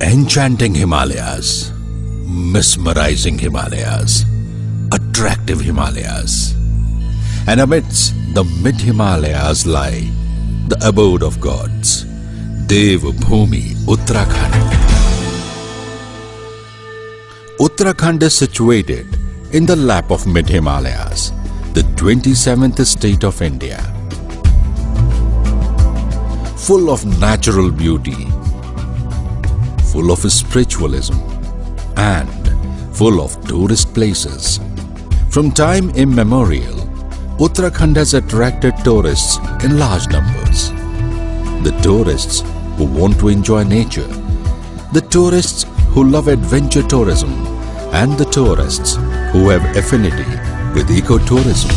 Enchanting Himalayas, mesmerizing Himalayas, attractive Himalayas. And amidst the mid-Himalayas lie the abode of gods, Devbhoomi, Uttarakhand. Uttarakhand is situated in the lap of mid-Himalayas, the 27th state of India. Full of natural beauty, full of spiritualism, and full of tourist places. From time immemorial, Uttarakhand has attracted tourists in large numbers. The tourists who want to enjoy nature, the tourists who love adventure tourism, and the tourists who have affinity with ecotourism.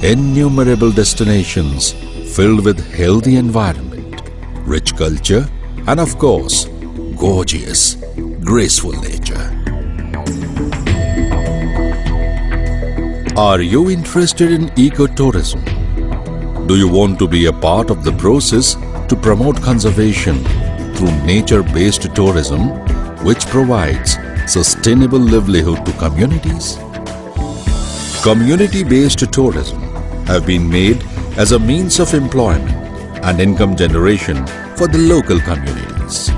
Innumerable destinations filled with healthy environment, rich culture, and of course, gorgeous, graceful nature. Are you interested in ecotourism? Do you want to be a part of the process to promote conservation through nature-based tourism, which provides sustainable livelihood to communities? Community-based tourism have been made as a means of employment and income generation for the local communities.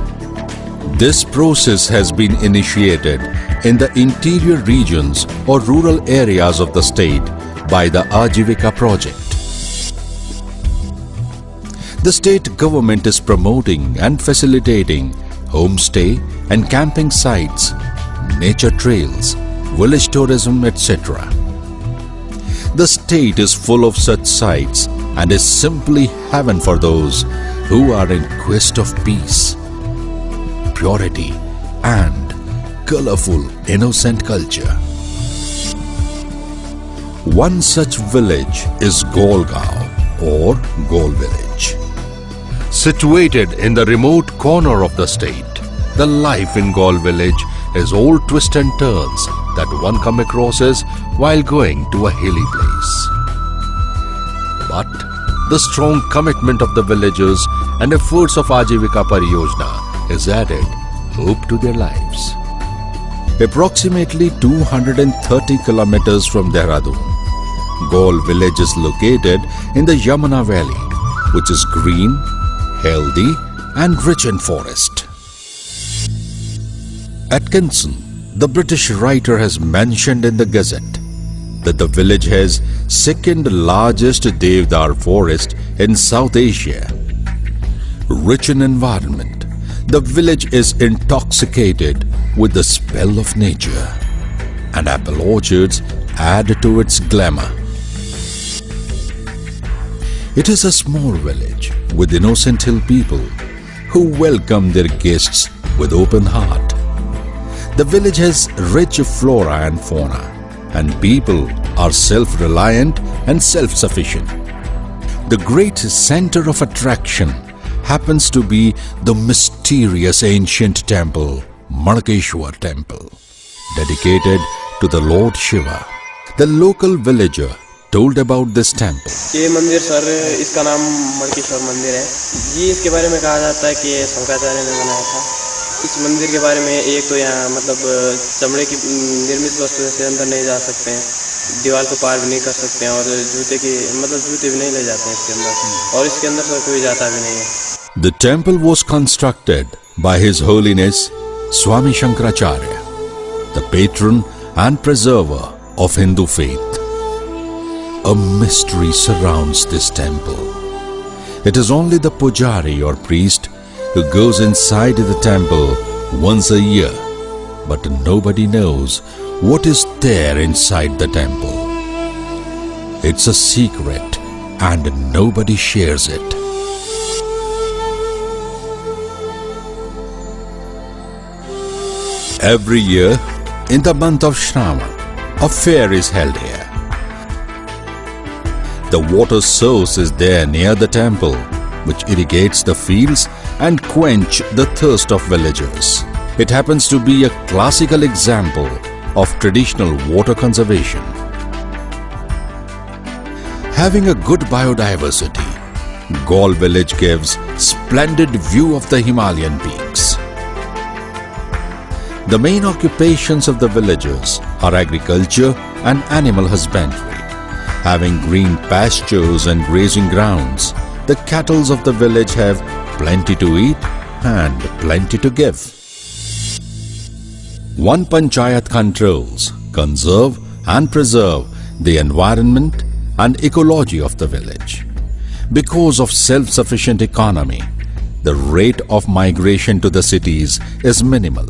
This process has been initiated in the interior regions or rural areas of the state by the Ajivika project. The state government is promoting and facilitating homestay and camping sites, nature trails, village tourism, etc. The state is full of such sites and is simply heaven for those who are in quest of peace, purity, and colorful, innocent culture. One such village is Gaul A or Gaul village. Situated in the remote corner of the state, the life in Gaul village is all twists and turns that one come across while going to a hilly place. But the strong commitment of the villagers and efforts of Ajivika Pariyojana has added hope to their lives. Approximately 230 kilometers from Dehradun, Gaul village is located in the Yamuna Valley, which is green, healthy, and rich in forest. Atkinson, the British writer, has mentioned in the Gazette that the village has second largest Devdar forest in South Asia. Rich in environment, the village is intoxicated with the spell of nature, and apple orchards add to its glamour. It is a small village with innocent hill people who welcome their guests with open heart. The village has rich flora and fauna, and people are self-reliant and self-sufficient. The great center of attraction happens to be the mysterious ancient temple, Madakeshwar Temple, dedicated to the Lord Shiva. The local villager told about this temple. ये मंदिर sir इसका नाम मडकेश्वर मंदिर है। ये इसके बारे में कहा जाता है कि शंकराचार्य ने बनाया था। इस मंदिर के बारे में एक तो यहाँ मतलब चमड़े की निर्मित वस्तु से अंदर नहीं जा सकते हैं, दीवार को पार भी नहीं कर सकते हैं और जूते भी नहीं ले जाते हैं इसके अंदर, और इसके अंदर सर कोई जाता भी नहीं है। The temple was constructed by His Holiness Swami Shankaracharya, the patron and preserver of Hindu faith. A mystery surrounds this temple. It is only the pujari or priest who goes inside the temple once a year, but nobody knows what is there inside the temple. It's a secret and nobody shares it. Every year, in the month of Shravan, a fair is held here. The water source is there near the temple, which irrigates the fields and quench the thirst of villagers. It happens to be a classical example of traditional water conservation. Having a good biodiversity, Gaul village gives splendid view of the Himalayan peaks. The main occupations of the villagers are agriculture and animal husbandry. Having green pastures and grazing grounds, the cattle of the village have plenty to eat and plenty to give. One panchayat controls, conserve and preserve the environment and ecology of the village. Because of self-sufficient economy, the rate of migration to the cities is minimal.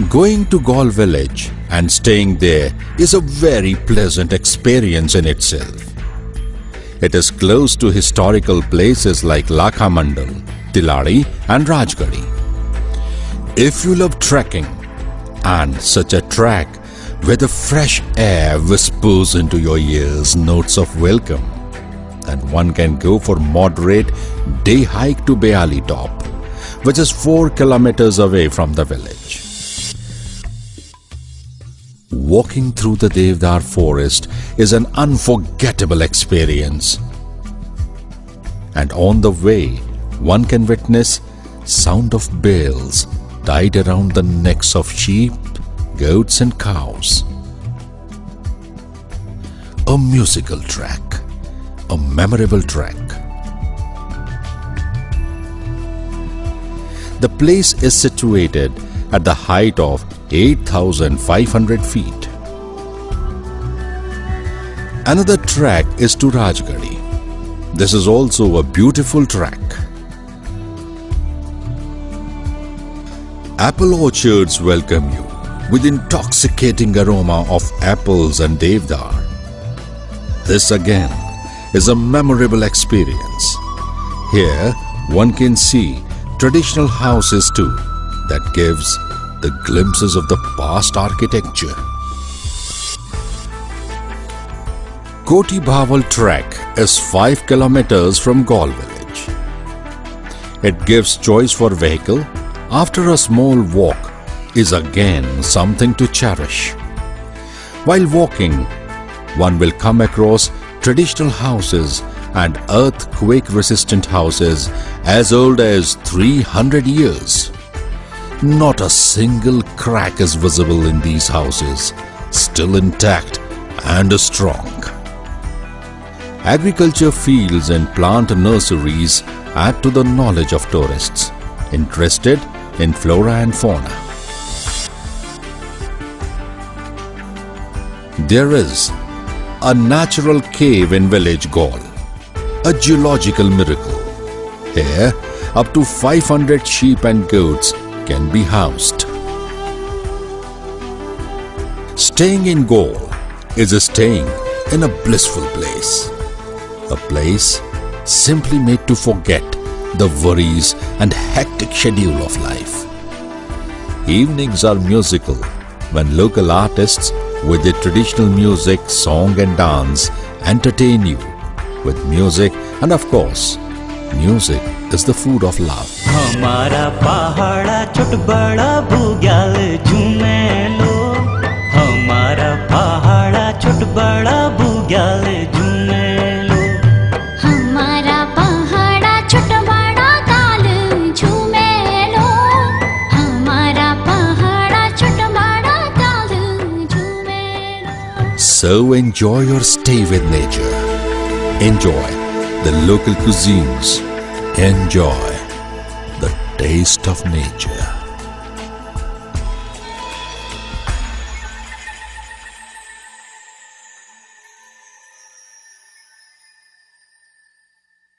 Going to Gaul village and staying there is a very pleasant experience in itself. It is close to historical places like Lakhamandal, Tilari and Rajgadi. If you love trekking and such a trek where the fresh air whispers into your ears notes of welcome, then one can go for moderate day hike to Beali Top, which is 4 kilometers away from the village. Walking through the Devdar forest is an unforgettable experience. And on the way, one can witness sound of bells tied around the necks of sheep, goats and cows. A musical track, a memorable track. The place is situated at the height of 8,500 feet. Another track is to Rajgadi. This is also a beautiful track. Apple orchards welcome you with intoxicating aroma of apples and devdar. This again is a memorable experience. Here one can see traditional houses too that gives the glimpses of the past architecture. Koti Bhaval trek is 5 kilometers from Gaul village. It gives choice for vehicle. After a small walk is again something to cherish. While walking, one will come across traditional houses and earthquake-resistant houses as old as 300 years. Not a single crack is visible in these houses, still intact and strong. Agriculture fields and plant nurseries add to the knowledge of tourists interested in flora and fauna. There is a natural cave in village Gaul, a geological miracle. Here, up to 500 sheep and goats can be housed. Staying in Gaul is staying in a blissful place. A place simply made to forget the worries and hectic schedule of life. Evenings are musical when local artists with their traditional music, song and dance entertain you with music, and of course, music is the food of love. हमारा पहाड़ा छोट बड़ा बुग्याल झूमे लो, हमारा पहाड़ा छोट बड़ा बुग्याल झूमे लो, हमारा पहाड़ा छोट बड़ा ताल झूमे लो, हमारा पहाड़ा छोट बड़ा ताल झूमे लो. So enjoy your stay with nature. Enjoy the local cuisines. Enjoy the taste of nature.